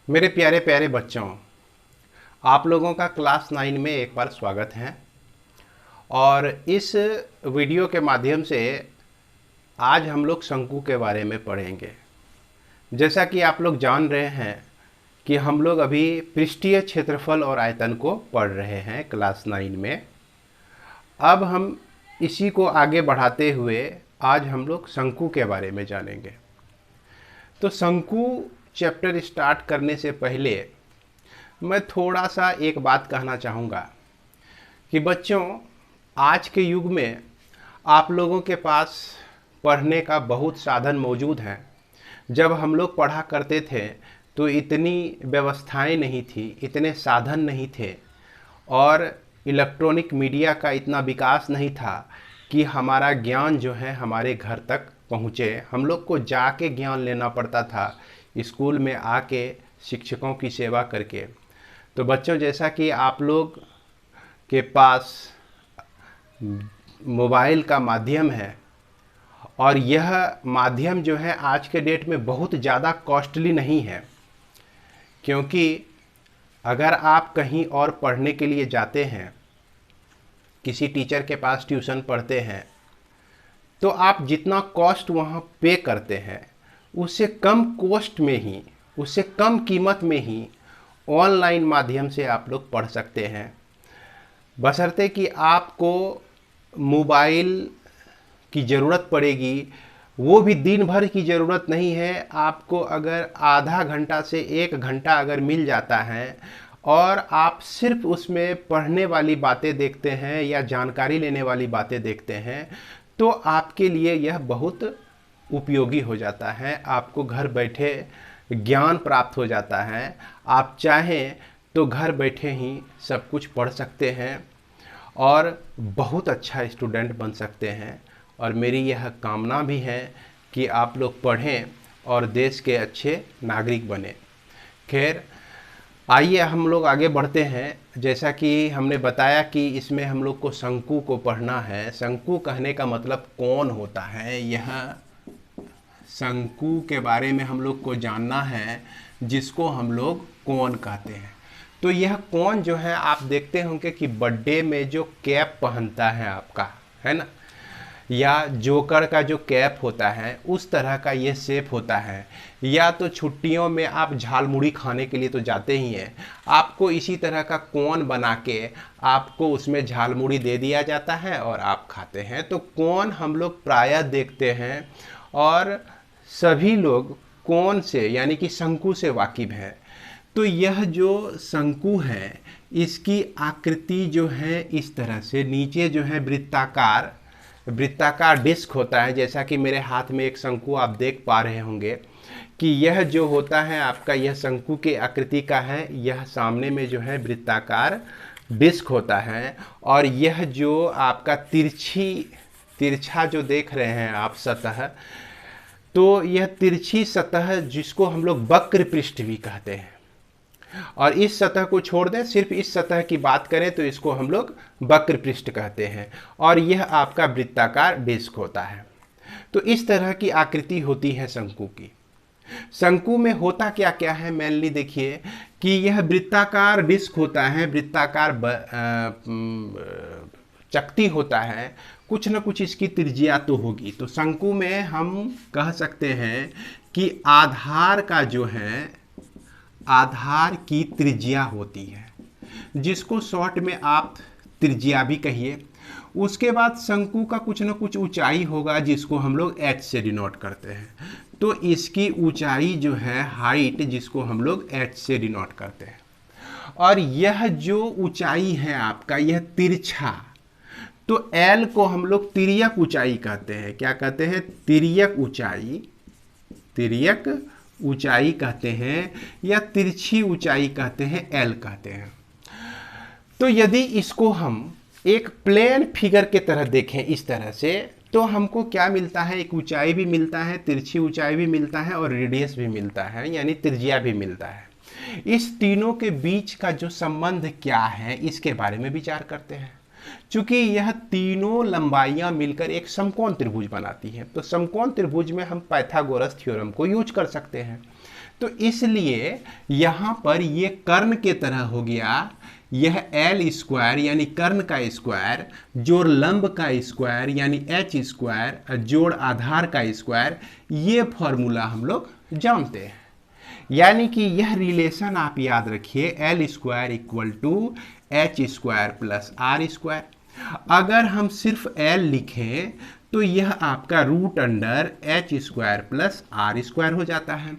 मेरे प्यारे प्यारे बच्चों, आप लोगों का क्लास 9 में एक बार स्वागत है। और इस वीडियो के माध्यम से आज हम लोग शंकु के बारे में पढ़ेंगे। जैसा कि आप लोग जान रहे हैं कि हम लोग अभी पृष्ठीय क्षेत्रफल और आयतन को पढ़ रहे हैं क्लास 9 में। अब हम इसी को आगे बढ़ाते हुए आज हम लोग शंकु के बारे में जानेंगे। तो शंकु चैप्टर स्टार्ट करने से पहले मैं थोड़ा सा एक बात कहना चाहूँगा कि बच्चों, आज के युग में आप लोगों के पास पढ़ने का बहुत साधन मौजूद हैं। जब हम लोग पढ़ा करते थे तो इतनी व्यवस्थाएं नहीं थी, इतने साधन नहीं थे और इलेक्ट्रॉनिक मीडिया का इतना विकास नहीं था कि हमारा ज्ञान जो है हमारे घर तक पहुँचे। हम लोग को जाके ज्ञान लेना पड़ता था, स्कूल में आके शिक्षकों की सेवा करके। तो बच्चों, जैसा कि आप लोग के पास मोबाइल का माध्यम है और यह माध्यम जो है आज के डेट में बहुत ज़्यादा कॉस्टली नहीं है, क्योंकि अगर आप कहीं और पढ़ने के लिए जाते हैं, किसी टीचर के पास ट्यूशन पढ़ते हैं, तो आप जितना कॉस्ट वहाँ पे करते हैं उससे कम कॉस्ट में ही, उससे कम कीमत में ही ऑनलाइन माध्यम से आप लोग पढ़ सकते हैं। बशर्ते कि आपको मोबाइल की ज़रूरत पड़ेगी, वो भी दिन भर की ज़रूरत नहीं है। आपको अगर आधा घंटा से 1 घंटा अगर मिल जाता है और आप सिर्फ उसमें पढ़ने वाली बातें देखते हैं या जानकारी लेने वाली बातें देखते हैं, तो आपके लिए यह बहुत उपयोगी हो जाता है। आपको घर बैठे ज्ञान प्राप्त हो जाता है। आप चाहें तो घर बैठे ही सब कुछ पढ़ सकते हैं और बहुत अच्छा स्टूडेंट बन सकते हैं। और मेरी यह कामना भी है कि आप लोग पढ़ें और देश के अच्छे नागरिक बने। खैर, आइए हम लोग आगे बढ़ते हैं। जैसा कि हमने बताया कि इसमें हम लोग को शंकु को पढ़ना है। शंकु कहने का मतलब कौन होता है, यह शंकु के बारे में हम लोग को जानना है, जिसको हम लोग कौन कहते हैं। तो यह कौन जो है, आप देखते होंगे कि बर्थडे में जो कैप पहनता है आपका, है ना, या जोकर का जो कैप होता है उस तरह का ये शेप होता है। या तो छुट्टियों में आप झालमुड़ी खाने के लिए तो जाते ही हैं, आपको इसी तरह का कोन बना के आपको उसमें झालमुड़ी दे दिया जाता है और आप खाते हैं। तो कोन हम लोग प्रायः देखते हैं और सभी लोग कोन से यानी कि शंकु से वाकिफ हैं। तो यह जो शंकु है, इसकी आकृति जो है इस तरह से, नीचे जो है वृत्ताकार डिस्क होता है। जैसा कि मेरे हाथ में एक शंकु आप देख पा रहे होंगे कि यह जो होता है आपका, यह शंकु के आकृति का है। यह सामने में जो है वृत्ताकार डिस्क होता है और यह जो आपका तिरछा जो देख रहे हैं आप सतह, तो यह तिरछी सतह जिसको हम लोग वक्र पृष्ठ भी कहते हैं। और इस सतह को छोड़ दें, सिर्फ इस सतह की बात करें तो इसको हम लोग वक्र पृष्ठ कहते हैं। और यह आपका वृत्ताकार डिस्क होता है। तो इस तरह की आकृति होती है शंकु की। शंकु में होता क्या क्या है, मेनली देखिए कि यह वृत्ताकार डिस्क होता है, वृत्ताकार चकती होता है, कुछ न कुछ इसकी त्रिज्या तो होगी। तो शंकु में हम कह सकते हैं कि आधार का जो है, आधार की त्रिज्या होती है, जिसको शॉर्ट में आप त्रिज्या भी कहिए। उसके बाद शंकु का कुछ न कुछ ऊंचाई होगा, जिसको हम लोग h से डिनोट करते हैं। तो इसकी ऊंचाई जो है, हाइट, जिसको हम लोग h से डिनोट करते हैं। और यह जो ऊंचाई है आपका, यह तिरछा, तो L को हम लोग तिर्यक ऊंचाई कहते हैं। क्या कहते हैं? तिर्यक ऊंचाई, तिर्यक ऊंचाई कहते हैं या तिरछी ऊंचाई कहते हैं, L कहते हैं। तो यदि इसको हम एक प्लेन फिगर के तरह देखें इस तरह से, तो हमको क्या मिलता है? एक ऊंचाई भी मिलता है, तिरछी ऊंचाई भी मिलता है और रेडियस भी मिलता है, यानी त्रिज्या भी मिलता है। इस तीनों के बीच का जो संबंध क्या है, इसके बारे में विचार करते हैं। चूंकि यह तीनों लंबाइयां मिलकर एक समकोण त्रिभुज बनाती हैं, तो समकोण त्रिभुज में हम पाइथागोरस थ्योरम को यूज कर सकते हैं। तो इसलिए यहाँ पर ये कर्ण के तरह हो गया, यह एल स्क्वायर यानी कर्ण का स्क्वायर जोड़ लंब का स्क्वायर यानी एच स्क्वायर जोड़ आधार का स्क्वायर, ये फॉर्मूला हम लोग जानते हैं। यानी कि यह रिलेशन आप याद रखिए, L square equal to H square plus R square. अगर हम सिर्फ एल लिखें तो यह आपका root under H square plus R square हो जाता है।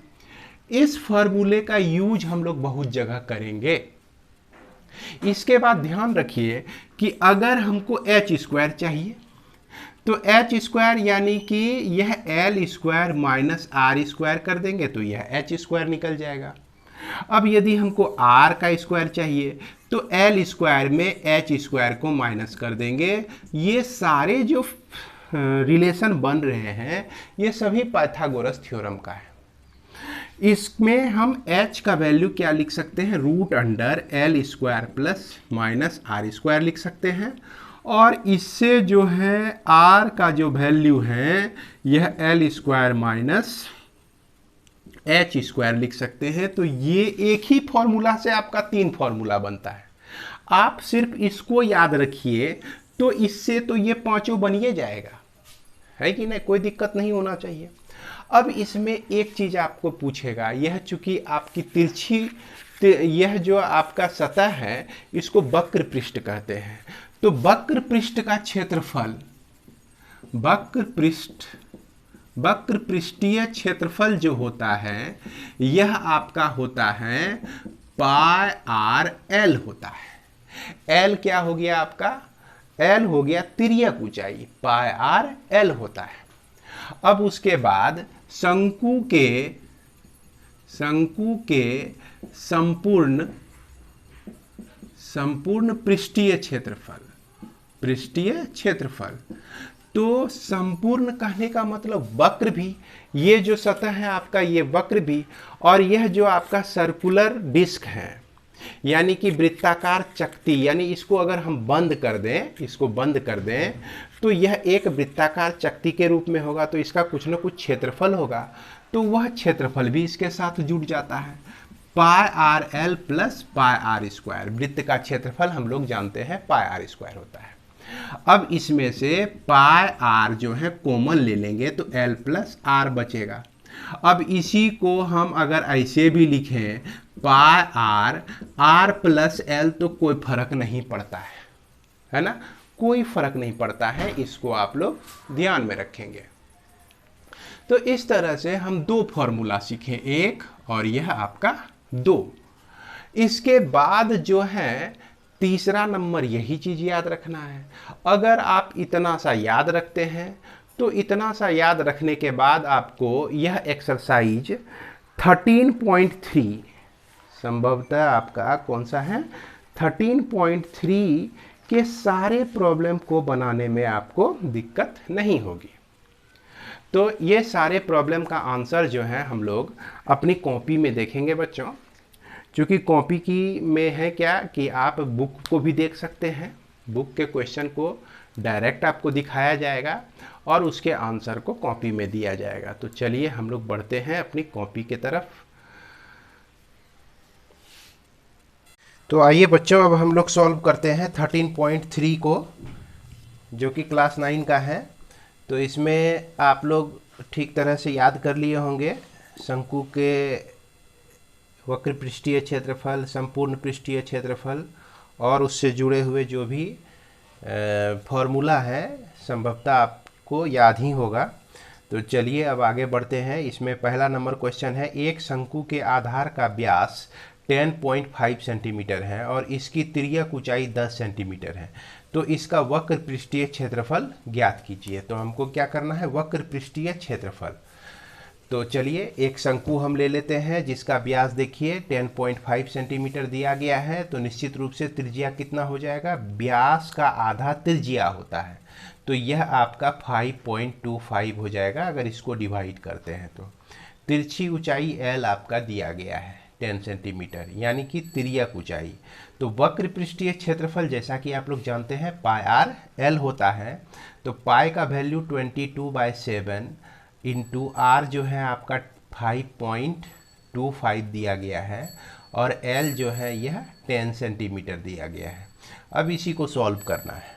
इस फॉर्मूले का यूज हम लोग बहुत जगह करेंगे। इसके बाद ध्यान रखिए कि अगर हमको एच स्क्वायर चाहिए तो एच स्क्वायर यानी कि यह L square minus R square कर देंगे तो यह एच स्क्वायर निकल जाएगा। अब यदि हमको आर का स्क्वायर चाहिए तो एल स्क्वायर में एच स्क्वायर को माइनस कर देंगे। ये सारे जो रिलेशन बन रहे हैं ये सभी पाइथागोरस थ्योरम का है। इसमें हम h का वैल्यू क्या लिख सकते हैं, root under L square plus minus R square लिख सकते हैं। और इससे जो है r का जो वैल्यू है यह L square minus H square लिख सकते हैं। तो ये एक ही फॉर्मूला से आपका 3 फॉर्मूला बनता है। आप सिर्फ इसको याद रखिए तो इससे तो ये 5 बनिए जाएगा, है कि नहीं, कोई दिक्कत नहीं होना चाहिए। अब इसमें एक चीज आपको पूछेगा, यह चूंकि आपकी तिरछी, यह जो आपका सतह है इसको वक्र पृष्ठ कहते हैं। तो वक्र पृष्ठ का क्षेत्रफल, वक्र पृष्ठीय क्षेत्रफल जो होता है यह आपका होता है पाई आर एल होता है। एल क्या हो गया आपका, एल हो गया तिर्यक ऊंचाई, पाई आर एल होता है। अब उसके बाद शंकु के संपूर्ण पृष्ठीय क्षेत्रफल, तो संपूर्ण कहने का मतलब वक्र भी, ये जो सतह है आपका ये वक्र भी, और यह जो आपका सर्कुलर डिस्क है यानी कि वृत्ताकार चकती, यानी इसको अगर हम बंद कर दें, तो यह एक वृत्ताकार चकती के रूप में होगा। तो इसका कुछ न कुछ क्षेत्रफल होगा, तो वह क्षेत्रफल भी इसके साथ जुड़ जाता है। Pi r l plus pi r square, वृत्त का क्षेत्रफल हम लोग जानते हैं पाई आर स्क्वायर होता है। अब इसमें से पाई आर जो है कॉमन ले लेंगे तो एल प्लस आर बचेगा। अब इसी को हम अगर ऐसे भी लिखें पाई आर प्लस एल, तो कोई फर्क नहीं पड़ता है ना, कोई फर्क नहीं पड़ता है। इसको आप लोग ध्यान में रखेंगे। तो इस तरह से हम 2 फॉर्मूला सीखे, एक और यह आपका 2। इसके बाद जो है तीसरा नंबर, यही चीज याद रखना है। अगर आप इतना सा याद रखते हैं तो इतना सा याद रखने के बाद आपको यह एक्सरसाइज 13.3 संभवतः आपका कौन सा है, 13.3 के सारे प्रॉब्लम को बनाने में आपको दिक्कत नहीं होगी। तो ये सारे प्रॉब्लम का आंसर जो है हम लोग अपनी कॉपी में देखेंगे बच्चों। क्योंकि कॉपी की में है क्या कि आप बुक को भी देख सकते हैं, बुक के क्वेश्चन को डायरेक्ट आपको दिखाया जाएगा और उसके आंसर को कॉपी में दिया जाएगा। तो चलिए हम लोग बढ़ते हैं अपनी कॉपी की तरफ। तो आइए बच्चों, अब हम लोग सॉल्व करते हैं 13.3 को, जो कि क्लास 9 का है। तो इसमें आप लोग ठीक तरह से याद कर लिए होंगे शंकु के वक्र पृष्ठीय क्षेत्रफल, संपूर्ण पृष्ठीय क्षेत्रफल और उससे जुड़े हुए जो भी फॉर्मूला है संभवतः आपको याद ही होगा। तो चलिए अब आगे बढ़ते हैं। इसमें पहला नंबर क्वेश्चन है, एक शंकु के आधार का व्यास 10.5 सेंटीमीटर है और इसकी तिर्यक ऊंचाई 10 सेंटीमीटर है, तो इसका वक्र पृष्ठीय क्षेत्रफल ज्ञात कीजिए। तो हमको क्या करना है, वक्र पृष्ठीय क्षेत्रफल। तो चलिए एक शंकु हम ले लेते हैं जिसका व्यास देखिए 10.5 सेंटीमीटर दिया गया है। तो निश्चित रूप से त्रिज्या कितना हो जाएगा, व्यास का आधा त्रिज्या होता है, तो यह आपका 5.25 हो जाएगा अगर इसको डिवाइड करते हैं। तो तिरछी ऊंचाई L आपका दिया गया है 10 सेंटीमीटर, यानी कि तिर्यक ऊंचाई। तो वक्र पृष्ठीय क्षेत्रफल जैसा कि आप लोग जानते हैं पाई आर एल होता है। तो पाई का वैल्यू 22/7 इंटू आर जो है आपका 5.25 0.25 दिया गया है और L जो है यह 10 सेंटीमीटर दिया गया है। अब इसी को सॉल्व करना है।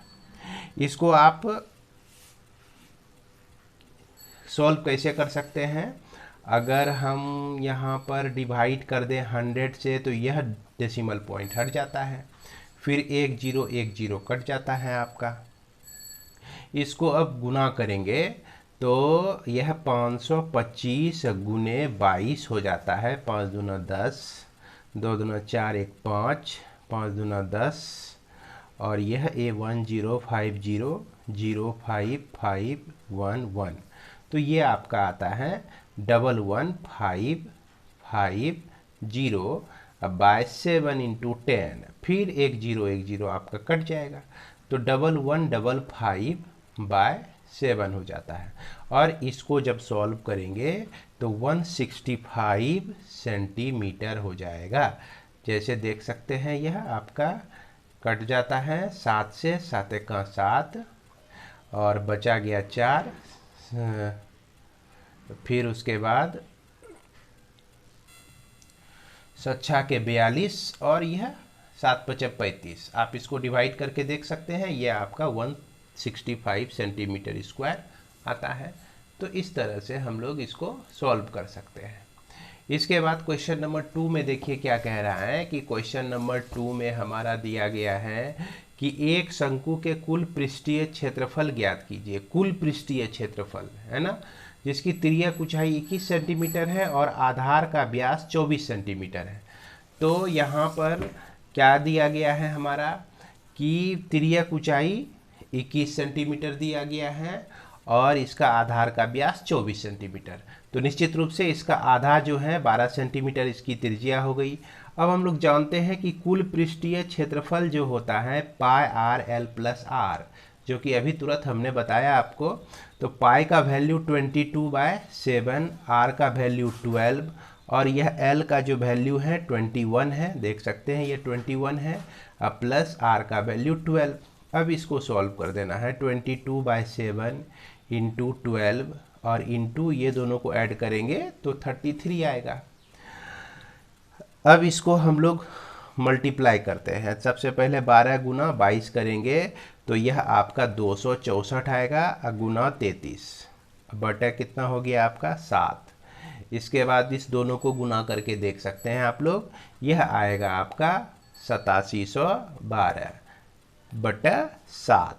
इसको आप सॉल्व कैसे कर सकते हैं? अगर हम यहाँ पर डिवाइड कर दें 100 से तो यह डेसिमल पॉइंट हट जाता है, फिर 1 0 कट जाता है आपका। इसको अब गुना करेंगे तो यह 525 गुने 22 हो जाता है। 5 दूना 10, 2 दूना 4, 1 5, 5 दूना 10 और यह A10500551 तो ये आपका आता है 11550। अब बाय 7 इंटू 10, फिर 1 0 आपका कट जाएगा तो 1155/7 हो जाता है। और इसको जब सॉल्व करेंगे तो 165 सेंटीमीटर हो जाएगा। जैसे देख सकते हैं यह आपका कट जाता है 7 से, 7 का 7 और बचा गया 4, फिर उसके बाद 7 के 42 और यह 7 5 35। आप इसको डिवाइड करके देख सकते हैं, यह आपका 165 सेंटीमीटर स्क्वायर आता है। तो इस तरह से हम लोग इसको सॉल्व कर सकते हैं। इसके बाद क्वेश्चन नंबर 2 में देखिए क्या कह रहा है कि क्वेश्चन नंबर 2 में हमारा दिया गया है कि एक शंकु के कुल पृष्ठीय क्षेत्रफल ज्ञात कीजिए। कुल पृष्ठीय क्षेत्रफल है ना, जिसकी तिर्यक ऊंचाई 21 सेंटीमीटर है और आधार का व्यास 24 सेंटीमीटर है। तो यहाँ पर क्या दिया गया है हमारा कि तिर्यक ऊंचाई 21 सेंटीमीटर दिया गया है और इसका आधार का व्यास 24 सेंटीमीटर। तो निश्चित रूप से इसका आधा जो है 12 सेंटीमीटर इसकी त्रिज्या हो गई। अब हम लोग जानते हैं कि कुल पृष्ठीय क्षेत्रफल जो होता है pi r l plus are, जो कि अभी तुरंत हमने बताया आपको। तो पाई का वैल्यू 22/7, आर का वैल्यू 12 और यह एल का जो वैल्यू है 21 है, देख सकते हैं ये 21 है, अब प्लस आर का वैल्यू 12। अब इसको सॉल्व कर देना है। 22/7 इंटू 12 और इंटू ये दोनों को ऐड करेंगे तो 33 आएगा। अब इसको हम लोग मल्टीप्लाई करते हैं। सबसे पहले 12 गुना 22 करेंगे तो यह आपका 264 आएगा, गुना 33 बटा कितना हो गया आपका 7। इसके बाद इस दोनों को गुना करके देख सकते हैं आप लोग, यह आएगा आपका 8712 बटा 7।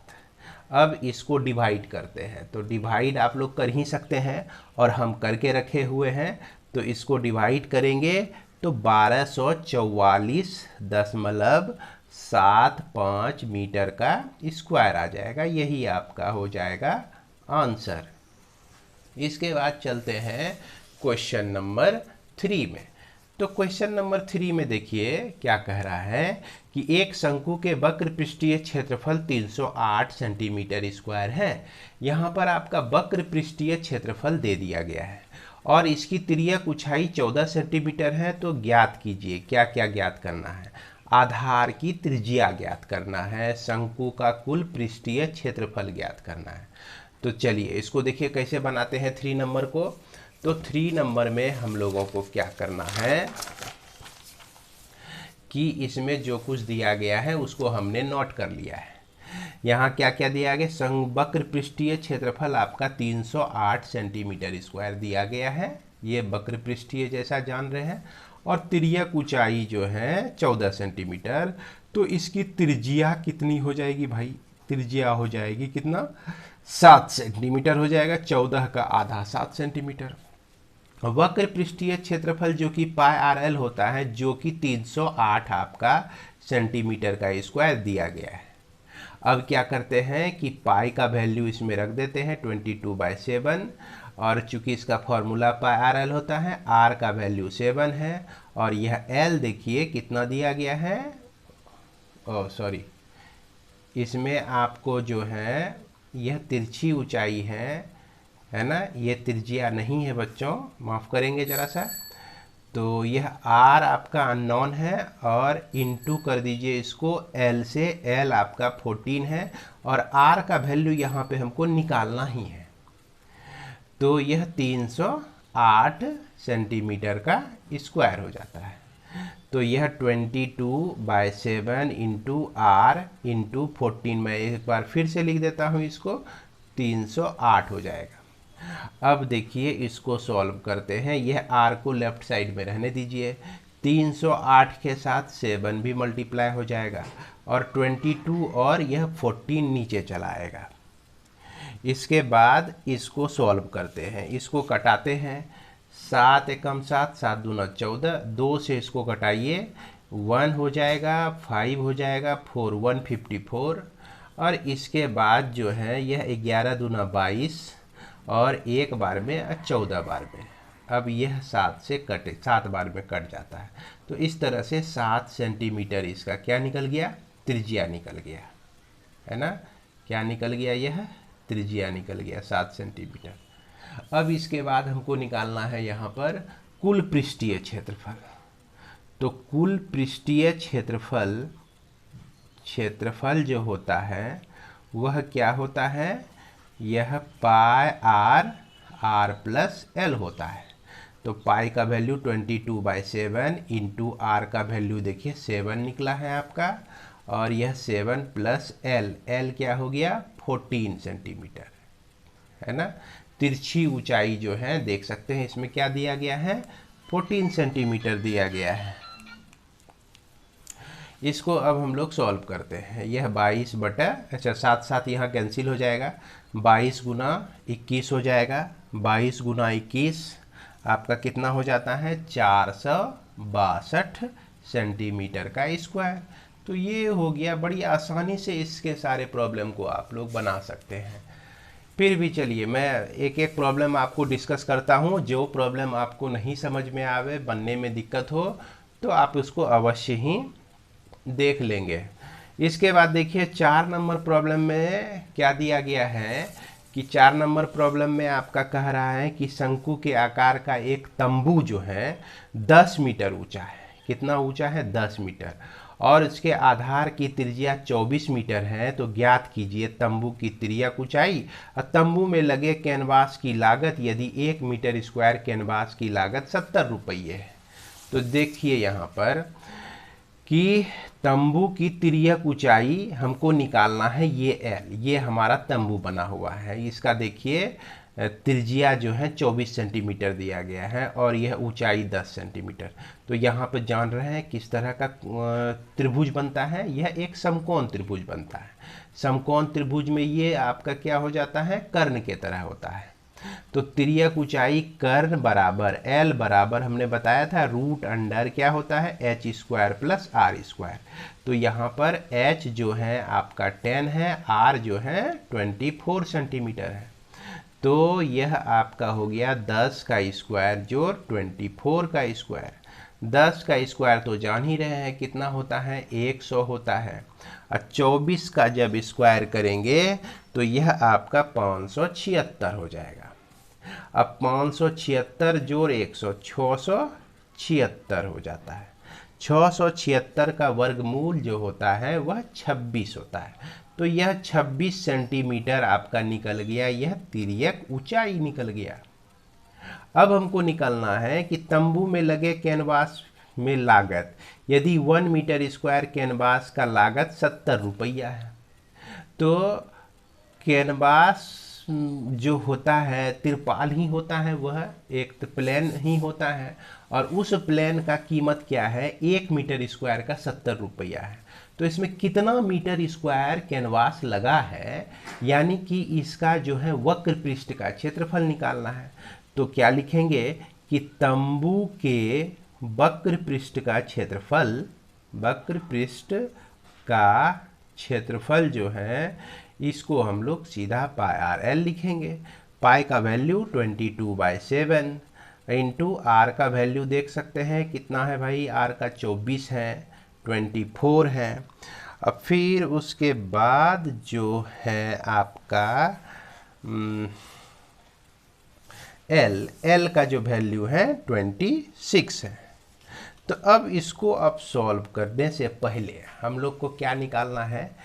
अब इसको डिवाइड करते हैं, तो डिवाइड आप लोग कर ही सकते हैं और हम करके रखे हुए हैं। तो इसको डिवाइड करेंगे तो 1244.75 मीटर का स्क्वायर आ जाएगा। यही आपका हो जाएगा आंसर। इसके बाद चलते हैं क्वेश्चन नंबर 3 में। तो क्वेश्चन नंबर 3 में देखिए क्या कह रहा है कि एक शंकु के वक्र पृष्ठीय क्षेत्रफल 308 सेंटीमीटर स्क्वायर है। यहाँ पर आपका वक्र पृष्ठीय क्षेत्रफल दे दिया गया है और इसकी तिर्यक ऊंचाई 14 सेंटीमीटर है। तो ज्ञात कीजिए, क्या क्या ज्ञात करना है? आधार की त्रिज्या ज्ञात करना है, शंकु का कुल पृष्ठीय क्षेत्रफल ज्ञात करना है। तो चलिए इसको देखिए कैसे बनाते हैं 3 नंबर को। तो 3 नंबर में हम लोगों को क्या करना है कि इसमें जो कुछ दिया गया है उसको हमने नोट कर लिया है। यहाँ क्या क्या दिया गया? वक्र पृष्ठीय क्षेत्रफल आपका 308 सेंटीमीटर स्क्वायर दिया गया है, ये वक्र पृष्ठीय जैसा जान रहे हैं। और तिर्यक ऊंचाई जो है 14 सेंटीमीटर। तो इसकी त्रिज्या कितनी हो जाएगी भाई? त्रिज्या हो जाएगी कितना? 7 सेंटीमीटर हो जाएगा। 14 का आधा 7 सेंटीमीटर। वक्र पृष्ठीय क्षेत्रफल जो कि पाई आर एल होता है, जो कि 308 आपका सेंटीमीटर का स्क्वायर दिया गया है। अब क्या करते हैं कि पाई का वैल्यू इसमें रख देते हैं 22/7 और चूंकि इसका फॉर्मूला पाई आर एल होता है, आर का वैल्यू 7 है और यह एल देखिए कितना दिया गया है। सॉरी, इसमें आपको जो है यह तिरछी ऊंचाई है ना, ये त्रिज्या नहीं है बच्चों, माफ़ करेंगे ज़रा सा। तो यह आर आपका अननोन है और इनटू कर दीजिए इसको एल से। एल आपका 14 है और आर का वैल्यू यहाँ पे हमको निकालना ही है। तो यह 308 सेंटीमीटर का स्क्वायर हो जाता है। तो यह 22/7 इंटू आर इंटू 14, मैं एक बार फिर से लिख देता हूँ इसको, 308 हो जाएगा। अब देखिए इसको सॉल्व करते हैं। यह आर को लेफ्ट साइड में रहने दीजिए, 308 के साथ 7 भी मल्टीप्लाई हो जाएगा और 22 और यह 14 नीचे चला आएगा। इसके बाद इसको सॉल्व करते हैं, इसको कटाते हैं। 7 एकम 7, 7 दूना 14, 2 से इसको घटाइए, 1 हो जाएगा, 5 हो जाएगा, 4 154, और इसके बाद जो है यह 11 दूना 22 और एक बार में 14 बार में। अब यह 7 से कटे, 7 बार में कट जाता है। तो इस तरह से 7 सेंटीमीटर इसका क्या निकल गया, त्रिज्या निकल गया, है ना। क्या निकल गया, यह त्रिज्या निकल गया 7 सेंटीमीटर। अब इसके बाद हमको निकालना है यहाँ पर कुल पृष्ठीय क्षेत्रफल। तो कुल पृष्ठीय क्षेत्रफल जो होता है वह क्या होता है, यह पाई आर प्लस एल होता है। तो पाई का वैल्यू 22/7 इंटू आर का वैल्यू देखिए 7 निकला है आपका, और यह 7 प्लस एल क्या हो गया, 14 सेंटीमीटर, है ना। तिरछी ऊंचाई जो है देख सकते हैं इसमें क्या दिया गया है, 14 सेंटीमीटर दिया गया है। इसको अब हम लोग सॉल्व करते हैं। यह 22 बटा, अच्छा 7 7 यहाँ कैंसिल हो जाएगा, 22 गुना 21 हो जाएगा। 22 गुना 21 आपका कितना हो जाता है, 462 सेंटीमीटर का स्क्वायर। तो ये हो गया, बड़ी आसानी से इसके सारे प्रॉब्लम को आप लोग बना सकते हैं। फिर भी चलिए मैं एक एक प्रॉब्लम आपको डिस्कस करता हूँ। जो प्रॉब्लम आपको नहीं समझ में आवे, बनने में दिक्कत हो, तो आप उसको अवश्य ही देख लेंगे। इसके बाद देखिए 4 नंबर प्रॉब्लम में क्या दिया गया है कि 4 नंबर प्रॉब्लम में आपका कह रहा है कि शंकु के आकार का एक तंबू जो है 10 मीटर ऊंचा है। कितना ऊंचा है, 10 मीटर, और इसके आधार की त्रिज्या 24 मीटर है। तो ज्ञात कीजिए तंबू की त्रिज्यक ऊंचाई और तंबू में लगे कैनवास की लागत यदि 1 मीटर स्क्वायर कैनवास की लागत 70 रुपये है। तो देखिए यहाँ पर कि तंबू की त्रिज्यक ऊंचाई हमको निकालना है, ये एल, ये हमारा तंबू बना हुआ है। इसका देखिए त्रिज्या जो है 24 सेंटीमीटर दिया गया है और यह ऊंचाई 10 सेंटीमीटर। तो यहाँ पर जान रहे हैं किस तरह का त्रिभुज बनता है, यह एक समकोण त्रिभुज बनता है। समकोण त्रिभुज में ये आपका क्या हो जाता है, कर्ण के तरह होता है। तो त्रिज्यक ऊंचाई कर्ण बराबर एल बराबर हमने बताया था रूट अंडर क्या होता है, H square plus R square. तो यहाँ पर एच जो है आपका 10 है, आर जो है 24 सेंटीमीटर है। तो यह आपका हो गया 10 का स्क्वायर जो 24 का स्क्वायर। 10 का स्क्वायर तो जान ही रहे हैं कितना होता है, 100 होता है। और 24 का जब स्क्वायर करेंगे तो यह आपका 576 हो जाएगा। अब 576 जोड़ 100, 676 हो जाता है। 676 का वर्गमूल जो होता है वह 26 होता है। तो यह 26 सेंटीमीटर आपका निकल गया, यह तिर्यक ऊंचाई निकल गया। अब हमको निकालना है कि तंबू में लगे कैनवास में लागत, यदि 1 मीटर स्क्वायर कैनवास का लागत 70 रुपया है, तो कैनवास जो होता है तिरपाल ही होता है, वह एक तो प्लेन ही होता है, और उस प्लेन का कीमत क्या है, 1 मीटर स्क्वायर का 70 रुपया है। तो इसमें कितना मीटर स्क्वायर कैनवास लगा है, यानी कि इसका जो है वक्र पृष्ठ का क्षेत्रफल निकालना है। तो क्या लिखेंगे कि तंबू के वक्र पृष्ठ का क्षेत्रफल, वक्र पृष्ठ का क्षेत्रफल जो है इसको हम लोग सीधा पाई आर एल लिखेंगे। पाई का वैल्यू 22/7 इंटू आर का वैल्यू देख सकते हैं कितना है भाई, आर का 24 है, 24 है। अब फिर उसके बाद जो है आपका एल का जो वैल्यू है 26 है। तो अब इसको अब सॉल्व करने से पहले हम लोग को क्या निकालना है,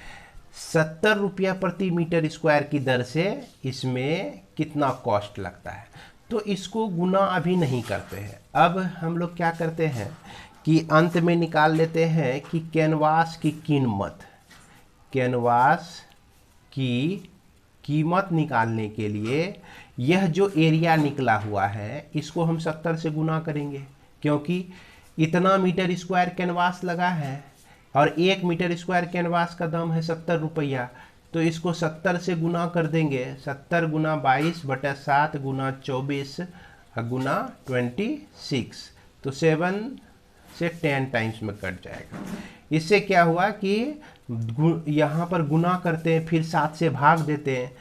70 रुपया प्रति मीटर स्क्वायर की दर से इसमें कितना कॉस्ट लगता है। तो इसको गुना अभी नहीं करते हैं। अब हम लोग क्या करते हैं कि अंत में निकाल लेते हैं कि कैनवास की कीमत, कैनवास की कीमत निकालने के लिए यह जो एरिया निकला हुआ है इसको हम 70 से गुना करेंगे, क्योंकि इतना मीटर स्क्वायर कैनवास लगा है और 1 मीटर स्क्वायर कैनवास का दाम है 70 रुपया। तो इसको 70 से गुना कर देंगे, 70 गुना 22/7 गुना 24 गुना 26, तो 7 से 10 टाइम्स में कट जाएगा। इससे क्या हुआ कि यहाँ पर गुना करते हैं फिर 7 से भाग देते हैं।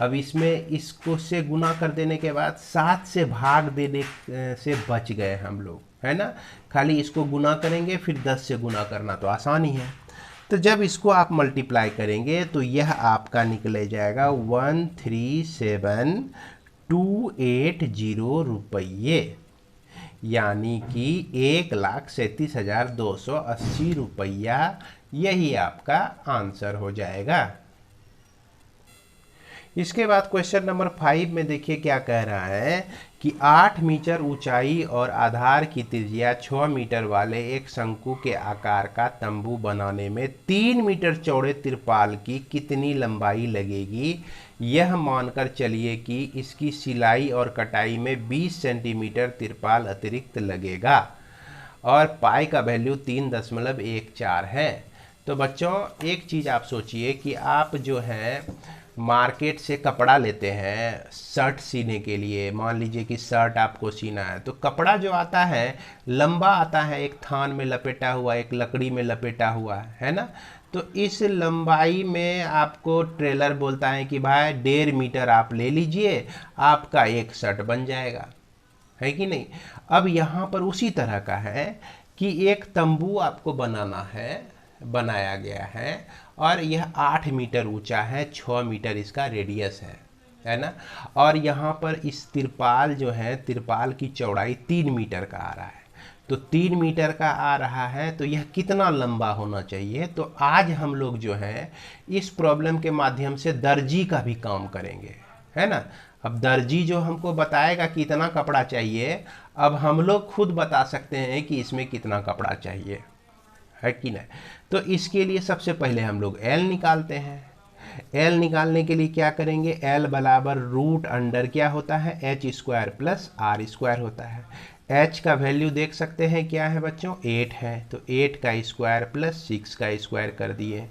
अब इसमें इसको से गुना कर देने के बाद 7 से भाग देने से बच गए हम लोग, है ना। खाली इसको गुना करेंगे फिर 10 से गुना करना तो आसान ही है। तो जब इसको आप मल्टीप्लाई करेंगे तो यह आपका निकले जाएगा 137,280 रुपये, यानी कि 1,37,280 रुपया, यही आपका आंसर हो जाएगा। इसके बाद क्वेश्चन नंबर 5 में देखिए क्या कह रहा है कि 8 मीटर ऊंचाई और आधार की त्रिज्या 6 मीटर वाले एक शंकु के आकार का तंबू बनाने में 3 मीटर चौड़े तिरपाल की कितनी लंबाई लगेगी। यह मानकर चलिए कि इसकी सिलाई और कटाई में 20 सेंटीमीटर तिरपाल अतिरिक्त लगेगा और पाई का वैल्यू 3.14 है। तो बच्चों एक चीज़ आप सोचिए कि आप जो है मार्केट से कपड़ा लेते हैं शर्ट सीने के लिए। मान लीजिए कि शर्ट आपको सीना है तो कपड़ा जो आता है लंबा आता है, एक थान में लपेटा हुआ, एक लकड़ी में लपेटा हुआ, है ना। तो इस लंबाई में आपको ट्रेलर बोलता है कि भाई 1.5 मीटर आप ले लीजिए, आपका एक शर्ट बन जाएगा, है कि नहीं। अब यहाँ पर उसी तरह का है कि एक तंबू आपको बनाना है, बनाया गया है और यह 8 मीटर ऊंचा है, 6 मीटर इसका रेडियस है ना। और यहाँ पर इस तिरपाल जो है, तिरपाल की चौड़ाई 3 मीटर का आ रहा है। तो 3 मीटर का आ रहा है तो यह कितना लंबा होना चाहिए। तो आज हम लोग जो है इस प्रॉब्लम के माध्यम से दर्जी का भी काम करेंगे, है ना। अब दर्जी जो हमको बताएगा कि इतना कपड़ा चाहिए, अब हम लोग खुद बता सकते हैं कि इसमें कितना कपड़ा चाहिए, है कि नहीं। तो इसके लिए सबसे पहले हम लोग L निकालते हैं। L निकालने के लिए क्या करेंगे, L बराबर रूट अंडर क्या होता है, h² प्लस r² होता है। h का वैल्यू देख सकते हैं क्या है बच्चों, 8 है, तो 8 का स्क्वायर प्लस 6 का स्क्वायर कर दिए,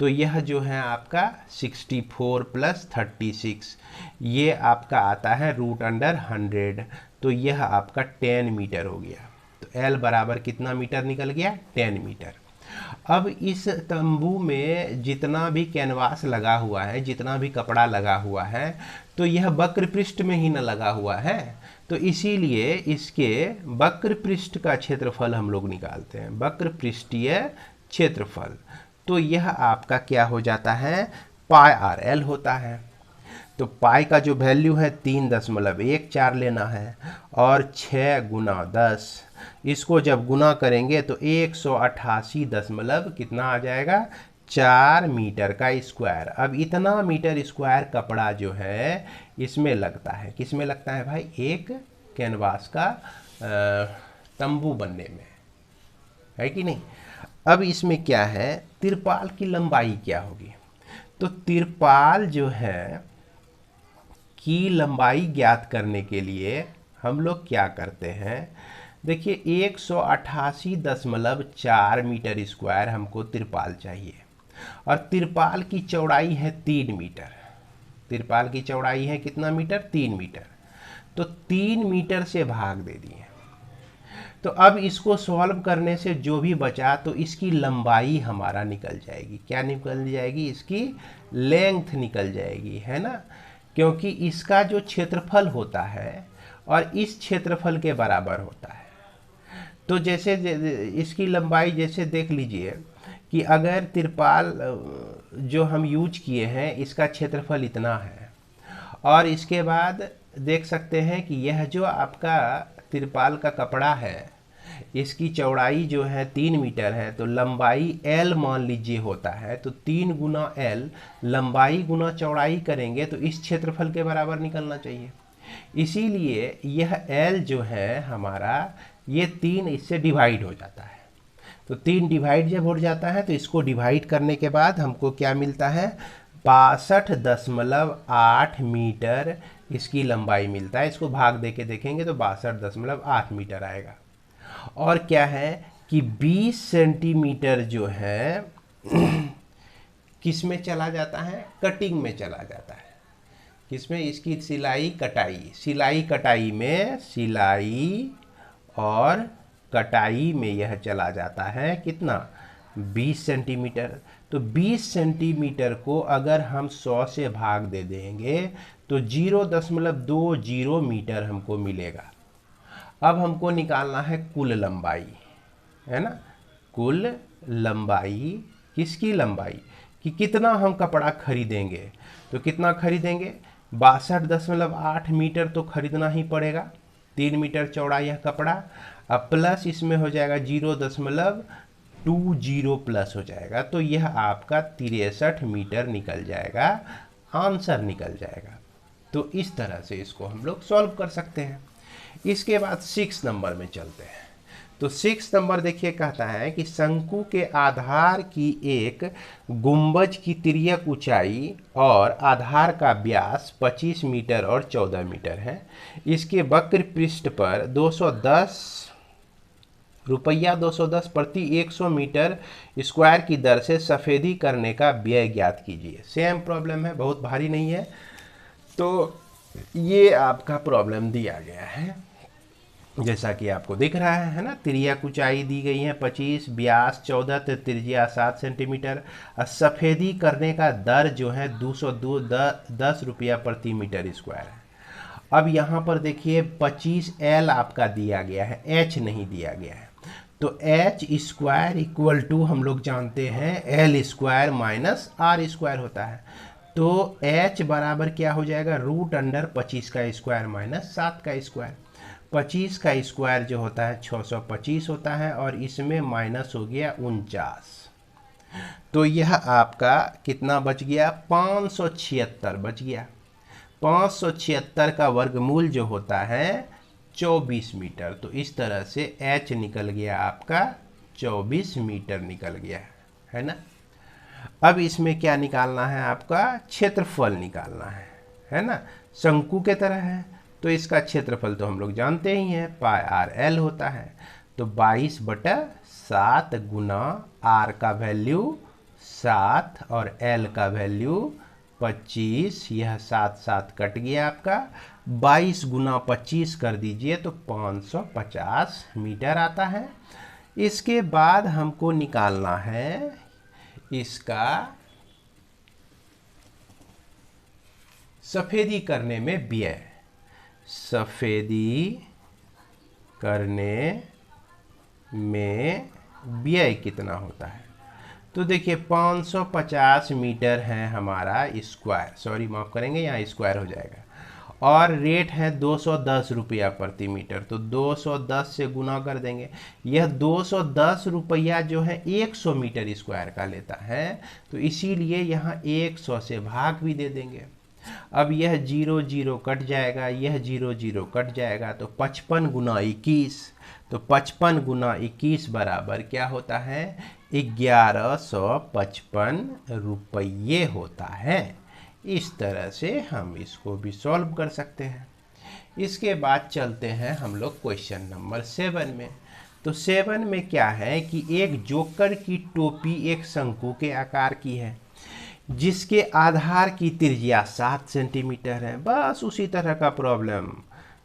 तो यह जो है आपका 64 प्लस 36, ये आपका आता है रूट अंडर 100, तो यह आपका 10 मीटर हो गया। तो L बराबर कितना मीटर निकल गया, 10 मीटर। अब इस तंबू में जितना भी कैनवास लगा हुआ है, जितना भी कपड़ा लगा हुआ है, तो यह वक्र पृष्ठ में ही न लगा हुआ है, तो इसीलिए इसके वक्र पृष्ठ का क्षेत्रफल हम लोग निकालते हैं, वक्र पृष्ठीय क्षेत्रफल। तो यह आपका क्या हो जाता है, पाई RL होता है। तो पाई का जो वैल्यू है 3.14 लेना है और 6 गुना 10, इसको जब गुना करेंगे तो 188 कितना आ जाएगा, 4 मीटर का स्क्वायर। अब इतना मीटर स्क्वायर कपड़ा जो है इसमें लगता है, किस में लगता है भाई, एक कैनवास का तंबू बनने में, है कि नहीं। अब इसमें क्या है, तिरपाल की लंबाई क्या होगी। तो तिरपाल जो है की लंबाई ज्ञात करने के लिए हम लोग क्या करते हैं, देखिए 188.4 मीटर स्क्वायर हमको तिरपाल चाहिए और तिरपाल की चौड़ाई है 3 मीटर। तिरपाल की चौड़ाई है कितना मीटर, 3 मीटर। तो 3 मीटर से भाग दे दिए। तो अब इसको सॉल्व करने से जो भी बचा तो इसकी लंबाई हमारा निकल जाएगी, क्या निकल जाएगी, इसकी लेंथ निकल जाएगी, है ना। क्योंकि इसका जो क्षेत्रफल होता है और इस क्षेत्रफल के बराबर होता है। तो जैसे इसकी लंबाई जैसे देख लीजिए कि अगर तिरपाल जो हम यूज किए हैं इसका क्षेत्रफल इतना है और इसके बाद देख सकते हैं कि यह जो आपका तिरपाल का कपड़ा है इसकी चौड़ाई जो है 3 मीटर है, तो लंबाई L मान लीजिए होता है, तो 3 गुना L लंबाई गुना चौड़ाई करेंगे तो इस क्षेत्रफल के बराबर निकलना चाहिए। इसीलिए यह L जो है हमारा, ये 3 इससे डिवाइड हो जाता है। तो 3 डिवाइड जब हो जाता है तो इसको डिवाइड करने के बाद हमको क्या मिलता है, 62.8 मीटर इसकी लंबाई मिलता है। इसको भाग दे के देखेंगे तो 62.8 मीटर आएगा। और क्या है कि 20 सेंटीमीटर जो है किस में चला जाता है, कटिंग में चला जाता है। किसमें, इसकी सिलाई कटाई, सिलाई कटाई में, सिलाई और कटाई में यह चला जाता है कितना, 20 सेंटीमीटर। तो 20 सेंटीमीटर को अगर हम 100 से भाग दे देंगे तो 0.20 मीटर हमको मिलेगा। अब हमको निकालना है कुल लंबाई, है ना, कुल लंबाई, किसकी लंबाई, कि कितना हम कपड़ा खरीदेंगे। तो कितना खरीदेंगे, 62.8 मीटर तो खरीदना ही पड़ेगा, 3 मीटर चौड़ा यह कपड़ा। अब प्लस इसमें हो जाएगा 0.20 प्लस हो जाएगा, तो यह आपका 63 मीटर निकल जाएगा, आंसर निकल जाएगा। तो इस तरह से इसको हम लोग सॉल्व कर सकते हैं। इसके बाद 6 नंबर में चलते हैं। तो 6 नंबर देखिए, कहता है कि शंकु के आधार की एक गुंबज की तिर्यक ऊंचाई और आधार का व्यास 25 मीटर और 14 मीटर है। इसके वक्र पृष्ठ पर 210 प्रति 100 मीटर स्क्वायर की दर से सफ़ेदी करने का व्यय ज्ञात कीजिए। सेम प्रॉब्लम है, बहुत भारी नहीं है। तो ये आपका प्रॉब्लम दिया गया है जैसा कि आपको दिख रहा है ना। तिर्यक ऊंचाई दी गई है 25, व्यास 14, तो त्रिज्या 7 सेंटीमीटर। और सफ़ेदी करने का दर जो है 210 रुपया प्रति मीटर स्क्वायर है। अब यहाँ पर देखिए 25 L आपका दिया गया है, H नहीं दिया गया है। तो H स्क्वायर इक्वल टू हम लोग जानते हैं L square minus R square होता है। तो H बराबर क्या हो जाएगा, √25 का स्क्वायर माइनस 7 का स्क्वायर। 25 का स्क्वायर जो होता है 625 होता है, और इसमें माइनस हो गया 49। तो यह आपका कितना बच गया, 576 बच गया। 576 का वर्गमूल जो होता है 24 मीटर। तो इस तरह से H निकल गया आपका 24 मीटर निकल गया, है ना। अब इसमें क्या निकालना है, आपका क्षेत्रफल निकालना है ना। शंकु के तरह है तो इसका क्षेत्रफल तो हम लोग जानते ही हैं, πr_l होता है। तो 22/7 गुना r का वैल्यू 7 और l का वैल्यू 25, यह 7 कट गया आपका। 22 गुना 25 कर दीजिए तो 550 मीटर आता है। इसके बाद हमको निकालना है इसका सफ़ेदी करने में व्यय। सफ़ेदी करने में व्यय कितना होता है, तो देखिए 550 मीटर है हमारा स्क्वायर, सॉरी माफ़ करेंगे, यहाँ स्क्वायर हो जाएगा। और रेट है 210 रुपया प्रति मीटर, तो 210 से गुना कर देंगे। यह 210 रुपया जो है 100 मीटर स्क्वायर का लेता है, तो इसीलिए यहाँ 100 से भाग भी दे देंगे। अब यह 0 कट जाएगा, यह 0 कट जाएगा, तो 55 गुना 21, तो 55 गुना 21 बराबर क्या होता है, 1155 रुपये होता है। इस तरह से हम इसको भी सॉल्व कर सकते हैं। इसके बाद चलते हैं हम लोग क्वेश्चन नंबर 7 में। तो 7 में क्या है कि एक जोकर की टोपी एक शंकु के आकार की है, जिसके आधार की त्रिज्या 7 सेंटीमीटर है। बस उसी तरह का प्रॉब्लम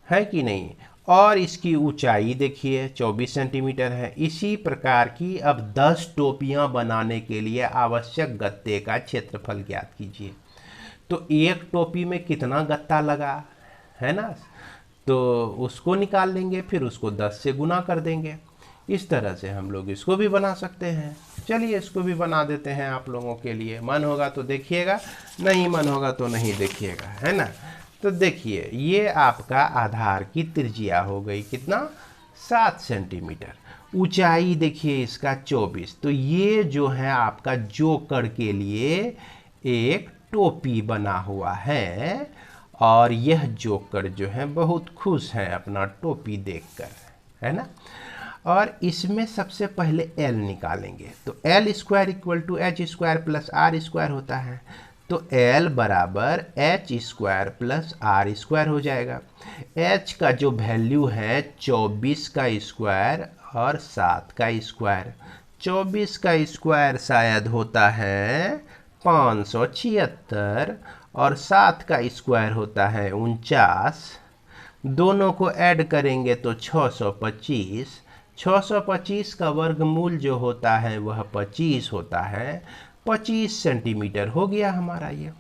है कि नहीं। और इसकी ऊंचाई देखिए 24 सेंटीमीटर है। इसी प्रकार की अब 10 टोपियां बनाने के लिए आवश्यक गत्ते का क्षेत्रफल ज्ञात कीजिए। तो एक टोपी में कितना गत्ता लगा है ना, तो उसको निकाल लेंगे, फिर उसको 10 से गुना कर देंगे। इस तरह से हम लोग इसको भी बना सकते हैं। चलिए इसको भी बना देते हैं आप लोगों के लिए। मन होगा तो देखिएगा, नहीं मन होगा तो नहीं देखिएगा, है ना। तो देखिए ये आपका आधार की त्रिज्या हो गई कितना, 7 सेंटीमीटर। ऊंचाई देखिए इसका 24। तो ये जो है आपका जोकर के लिए एक टोपी बना हुआ है। और यह जोकर जो है बहुत खुश है अपना टोपी देखकर, है ना। और इसमें सबसे पहले एल निकालेंगे, तो L square equal to H square plus R square होता है, तो एल बराबर H square plus R square हो जाएगा। एच का जो वैल्यू है 24 का स्क्वायर और 7 का स्क्वायर, 24 का स्क्वायर शायद होता है 576 और 7 का स्क्वायर होता है 49। दोनों को ऐड करेंगे तो 625। 625 का वर्गमूल जो होता है वह 25 होता है। 25 सेंटीमीटर हो गया हमारा ये।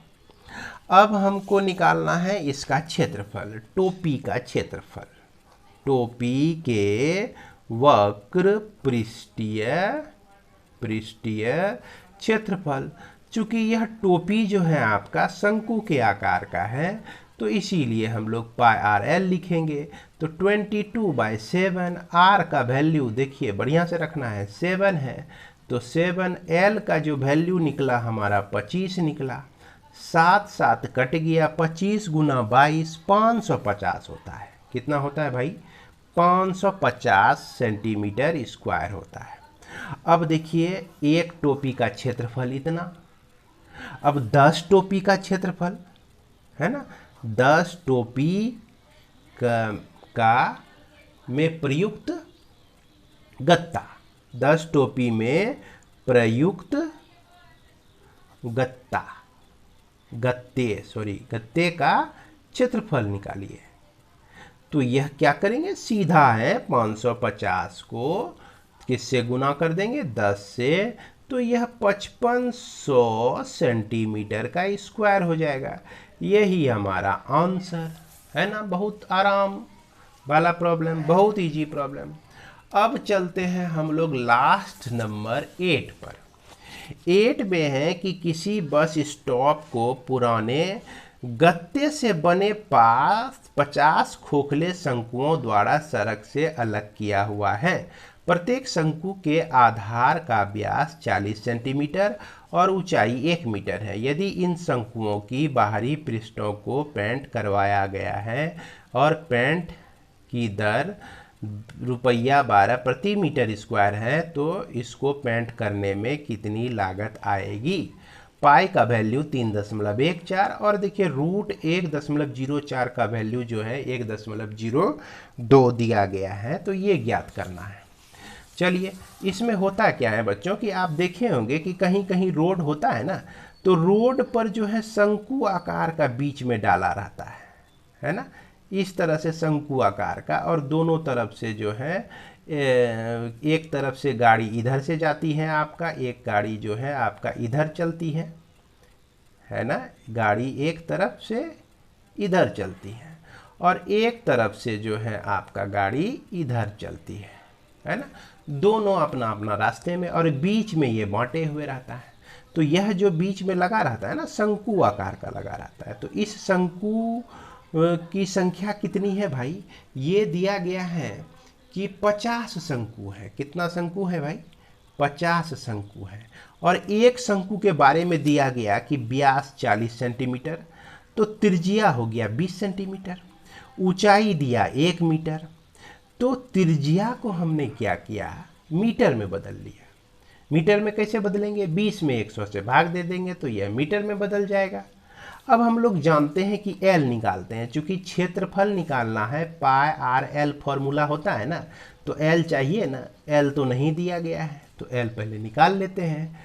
अब हमको निकालना है इसका क्षेत्रफल, टोपी का क्षेत्रफल। टोपी के वक्र पृष्ठीय क्षेत्रफल। चूंकि यह टोपी जो है आपका शंकु के आकार का है, तो इसीलिए हम लोग पाई आर एल लिखेंगे। तो 22/7, आर का वैल्यू देखिए बढ़िया से रखना है, 7 है, तो 7 एल का जो वैल्यू निकला हमारा 25 निकला। 7 कट गया, 25 गुना 22 550 होता है। कितना होता है भाई? 550 सेंटीमीटर स्क्वायर होता है। अब देखिए एक टोपी का क्षेत्रफल इतना। अब 10 टोपी का क्षेत्रफल है ना, 10 टोपी का में प्रयुक्त गत्ता, 10 टोपी में प्रयुक्त गत्ते का क्षेत्रफल निकालिए। तो यह क्या करेंगे, सीधा है 550 को किससे गुना कर देंगे, 10 से, तो यह 5500 सेंटीमीटर का स्क्वायर हो जाएगा। यही हमारा आंसर है ना। बहुत आराम वाला प्रॉब्लम, बहुत इजी प्रॉब्लम। अब चलते हैं हम लोग लास्ट नंबर 8 पर। 8 में है कि किसी बस स्टॉप को पुराने गत्ते से बने 50 खोखले शंकुओं द्वारा सड़क से अलग किया हुआ है। प्रत्येक शंकु के आधार का व्यास 40 सेंटीमीटर और ऊंचाई 1 मीटर है। यदि इन शंकुओं की बाहरी पृष्ठों को पेंट करवाया गया है और पेंट की दर ₹12 प्रति मीटर स्क्वायर है, तो इसको पेंट करने में कितनी लागत आएगी। पाई का वैल्यू 3.14 और देखिए रूट 1.04 का वैल्यू जो है 1.02 दिया गया है, तो ये ज्ञात करना है। चलिए, इसमें होता क्या है बच्चों कि आप देखे होंगे कि कहीं कहीं रोड होता है ना, तो रोड पर जो है शंकु आकार का बीच में डाला रहता है ना, इस तरह से शंकु आकार का, और दोनों तरफ से जो है एक तरफ से गाड़ी इधर से जाती है आपका, एक गाड़ी जो है आपका इधर चलती है ना, गाड़ी एक तरफ से इधर चलती है और एक तरफ से जो है आपका गाड़ी इधर चलती है ना, दोनों अपना अपना रास्ते में, और बीच में ये बांटे हुए रहता है। तो यह जो बीच में लगा रहता है ना, शंकु आकार का लगा रहता है। तो इस शंकु की संख्या कितनी है भाई? ये दिया गया है कि 50 शंकु है। कितना शंकु है भाई? 50 शंकु है। और एक शंकु के बारे में दिया गया कि व्यास 40 सेंटीमीटर, तो त्रिज्या हो गया 20 सेंटीमीटर, ऊंचाई दिया 1 मीटर। तो त्रिज्या को हमने क्या किया, मीटर में बदल लिया। मीटर में कैसे बदलेंगे? 20 में 100 से भाग दे देंगे तो यह मीटर में बदल जाएगा। अब हम लोग जानते हैं कि एल निकालते हैं, चूंकि क्षेत्रफल निकालना है, पाई आर एल फॉर्मूला होता है ना, तो एल चाहिए ना, एल तो नहीं दिया गया है, तो एल पहले निकाल लेते हैं।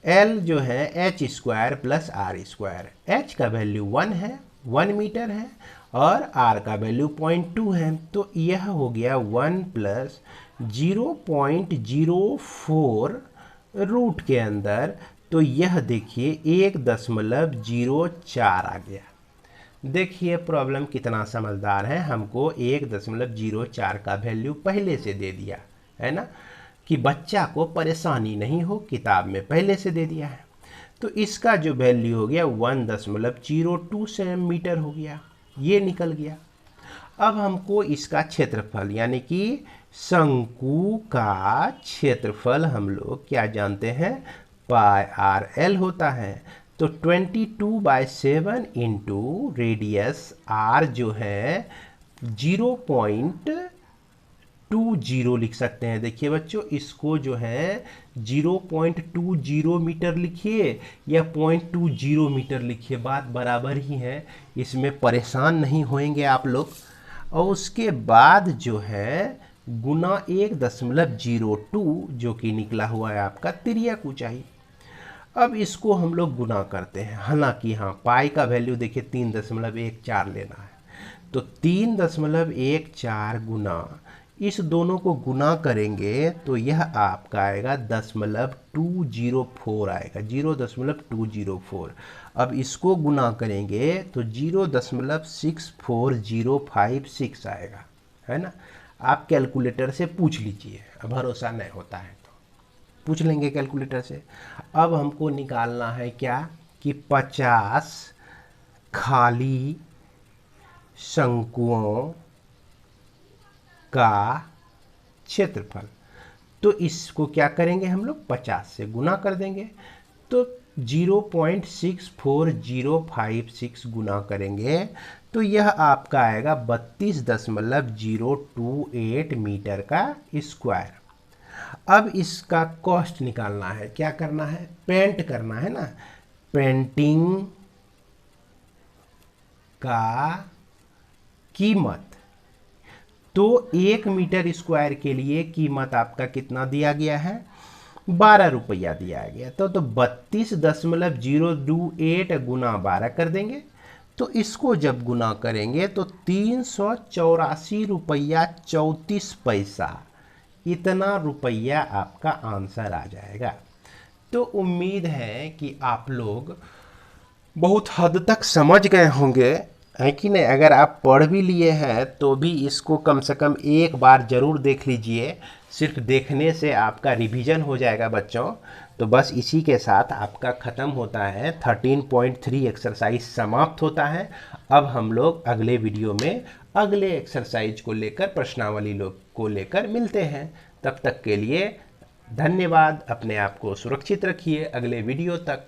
एल जो है H square plus R square, H का वैल्यू 1 है, 1 मीटर है, और आर का वैल्यू 0.2 है, तो यह हो गया 1 प्लस 0.04 रूट के अंदर, तो यह देखिए 1.04 आ गया। देखिए प्रॉब्लम कितना समझदार है, हमको 1.04 का वैल्यू पहले से दे दिया है ना, कि बच्चा को परेशानी नहीं हो, किताब में पहले से दे दिया है। तो इसका जो वैल्यू हो गया 1.02 सेंटीमीटर हो गया, ये निकल गया। अब हमको इसका क्षेत्रफल यानी कि शंकु का क्षेत्रफल हम लोग क्या जानते हैं, पाई आर एल होता है। तो 22/7 इंटू रेडियस r जो है 0.20 लिख सकते हैं। देखिए बच्चों, इसको जो है 0.20 मीटर लिखिए या 0.20 मीटर लिखिए, बात बराबर ही है, इसमें परेशान नहीं होंगे आप लोग। और उसके बाद जो है गुना 1.02 जो कि निकला हुआ है आपका तिर्यक ऊंचाई। अब इसको हम लोग गुना करते हैं, हालांकि हाँ पाई का वैल्यू देखिए 3.14 लेना है, तो 3.14 गुना इस दोनों को गुना करेंगे तो यह आपका आएगा 0.204 आएगा, 0.204। अब इसको गुना करेंगे तो 0.64056 आएगा, है ना। आप कैलकुलेटर से पूछ लीजिए, भरोसा नहीं होता है तो पूछ लेंगे कैलकुलेटर से। अब हमको निकालना है क्या कि 50 खाली शंकुओं का क्षेत्रफल। तो इसको क्या करेंगे हम लोग 50 से गुना कर देंगे, तो 0.64056 गुना करेंगे तो यह आपका आएगा 32.028 मीटर का स्क्वायर। अब इसका कॉस्ट निकालना है, क्या करना है, पेंट करना है ना, पेंटिंग का कीमत। तो 1 मीटर स्क्वायर के लिए कीमत आपका कितना दिया गया है, 12 रुपया दिया गया। तो 32.028 गुना 12 कर देंगे, तो इसको जब गुना करेंगे तो 384 रुपया 34 पैसा, इतना रुपया आपका आंसर आ जाएगा। तो उम्मीद है कि आप लोग बहुत हद तक समझ गए होंगे, है कि नहीं। अगर आप पढ़ भी लिए हैं तो भी इसको कम से कम एक बार ज़रूर देख लीजिए, सिर्फ देखने से आपका रिवीजन हो जाएगा बच्चों। तो बस इसी के साथ आपका ख़त्म होता है 13.3 एक्सरसाइज समाप्त होता है। अब हम लोग अगले वीडियो में अगले एक्सरसाइज को लेकर, प्रश्नावली को लेकर मिलते हैं। तब तक के लिए धन्यवाद, अपने आप को सुरक्षित रखिए, अगले वीडियो तक।